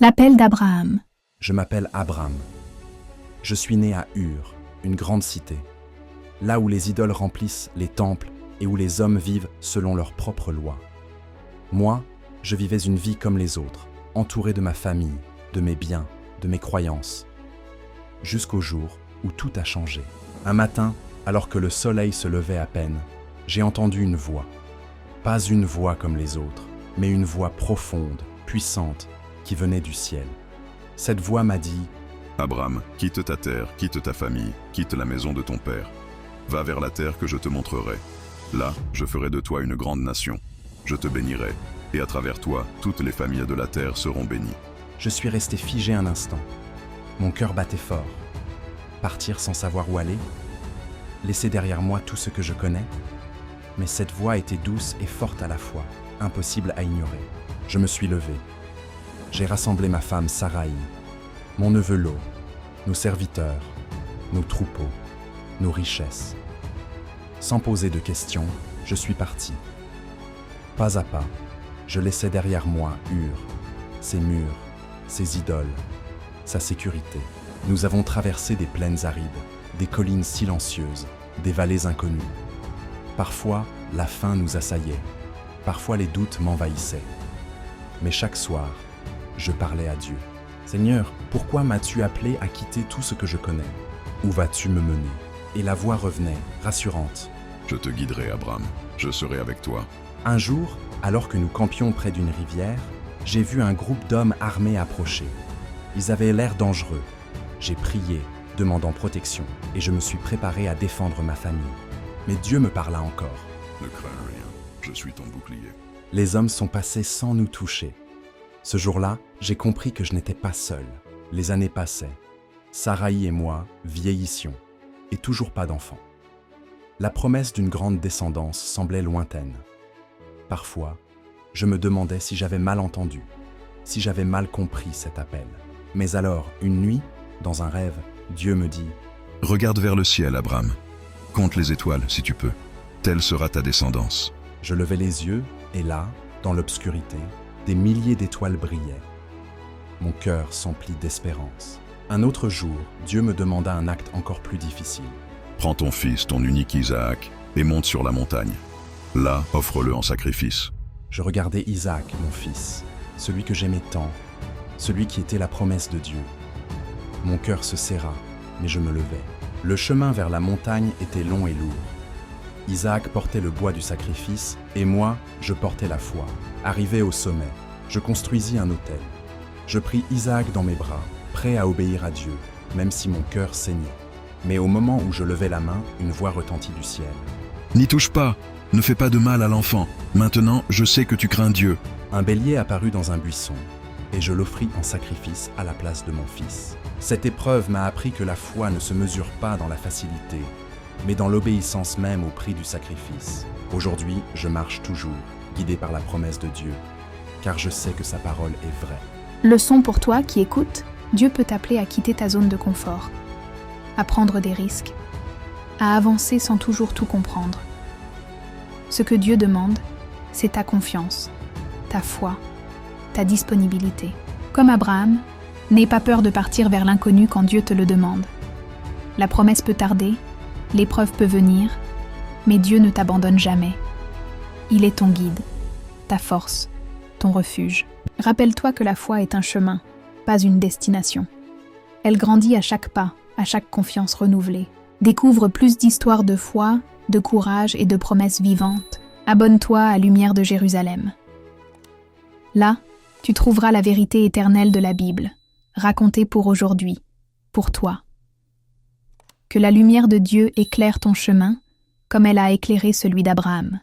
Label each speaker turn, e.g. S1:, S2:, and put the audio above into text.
S1: L'appel d'Abraham.
S2: Je m'appelle Abram. Je suis né à Ur, une grande cité, là où les idoles remplissent les temples et où les hommes vivent selon leurs propres lois. Moi, je vivais une vie comme les autres, entouré de ma famille, de mes biens, de mes croyances. Jusqu'au jour où tout a changé. Un matin, alors que le soleil se levait à peine, j'ai entendu une voix. Pas une voix comme les autres, mais une voix profonde, puissante, qui venait du ciel. Cette voix m'a dit
S3: « Abram, quitte ta terre, quitte ta famille, quitte la maison de ton père. Va vers la terre que je te montrerai. Là, je ferai de toi une grande nation. Je te bénirai, et à travers toi, toutes les familles de la terre seront bénies. »
S2: Je suis resté figé un instant. Mon cœur battait fort. Partir sans savoir où aller? Laisser derrière moi tout ce que je connais? Mais cette voix était douce et forte à la fois, impossible à ignorer. Je me suis levé. J'ai rassemblé ma femme Saraï, mon neveu Lot, nos serviteurs, nos troupeaux, nos richesses. Sans poser de questions, je suis parti. Pas à pas, je laissais derrière moi Ur, ses murs, ses idoles, sa sécurité. Nous avons traversé des plaines arides, des collines silencieuses, des vallées inconnues. Parfois, la faim nous assaillait, parfois les doutes m'envahissaient. Mais chaque soir, je parlais à Dieu. « Seigneur, pourquoi m'as-tu appelé à quitter tout ce que je connais? Où vas-tu me mener ?» Et la voix revenait, rassurante.
S3: « Je te guiderai, Abram, je serai avec toi. »
S2: Un jour, alors que nous campions près d'une rivière, j'ai vu un groupe d'hommes armés approcher. Ils avaient l'air dangereux. J'ai prié, demandant protection, et je me suis préparé à défendre ma famille. Mais Dieu me parla encore.
S3: « Ne crains rien, je suis ton bouclier. »
S2: Les hommes sont passés sans nous toucher. Ce jour-là, j'ai compris que je n'étais pas seul. Les années passaient. Saraï et moi vieillissions, et toujours pas d'enfants. La promesse d'une grande descendance semblait lointaine. Parfois, je me demandais si j'avais mal entendu, si j'avais mal compris cet appel. Mais alors, une nuit, dans un rêve, Dieu me dit
S3: « Regarde vers le ciel, Abram. Compte les étoiles, si tu peux. Telle sera ta descendance. »
S2: Je levai les yeux, et là, dans l'obscurité, des milliers d'étoiles brillaient. Mon cœur s'emplit d'espérance. Un autre jour, Dieu me demanda un acte encore plus difficile.
S3: « Prends ton fils, ton unique Isaac, et monte sur la montagne. Là, offre-le en sacrifice. »
S2: Je regardais Isaac, mon fils, celui que j'aimais tant, celui qui était la promesse de Dieu. Mon cœur se serra, mais je me levai. Le chemin vers la montagne était long et lourd. Isaac portait le bois du sacrifice, et moi, je portais la foi. Arrivé au sommet, je construisis un autel. Je pris Isaac dans mes bras, prêt à obéir à Dieu, même si mon cœur saignait. Mais au moment où je levais la main, une voix retentit du ciel.
S3: « N'y touche pas, ne fais pas de mal à l'enfant. Maintenant, je sais que tu crains Dieu. »
S2: Un bélier apparut dans un buisson, et je l'offris en sacrifice à la place de mon fils. Cette épreuve m'a appris que la foi ne se mesure pas dans la facilité, mais dans l'obéissance même au prix du sacrifice. Aujourd'hui, je marche toujours, guidé par la promesse de Dieu, car je sais que sa parole est vraie.
S1: Leçon pour toi qui écoutes, Dieu peut t'appeler à quitter ta zone de confort, à prendre des risques, à avancer sans toujours tout comprendre. Ce que Dieu demande, c'est ta confiance, ta foi, ta disponibilité. Comme Abraham, n'aie pas peur de partir vers l'inconnu quand Dieu te le demande. La promesse peut tarder, l'épreuve peut venir, mais Dieu ne t'abandonne jamais. Il est ton guide, ta force, ton refuge. Rappelle-toi que la foi est un chemin, pas une destination. Elle grandit à chaque pas, à chaque confiance renouvelée. Découvre plus d'histoires de foi, de courage et de promesses vivantes. Abonne-toi à Lumière de Jérusalem. Là, tu trouveras la vérité éternelle de la Bible, racontée pour aujourd'hui, pour toi. Que la lumière de Dieu éclaire ton chemin, comme elle a éclairé celui d'Abraham.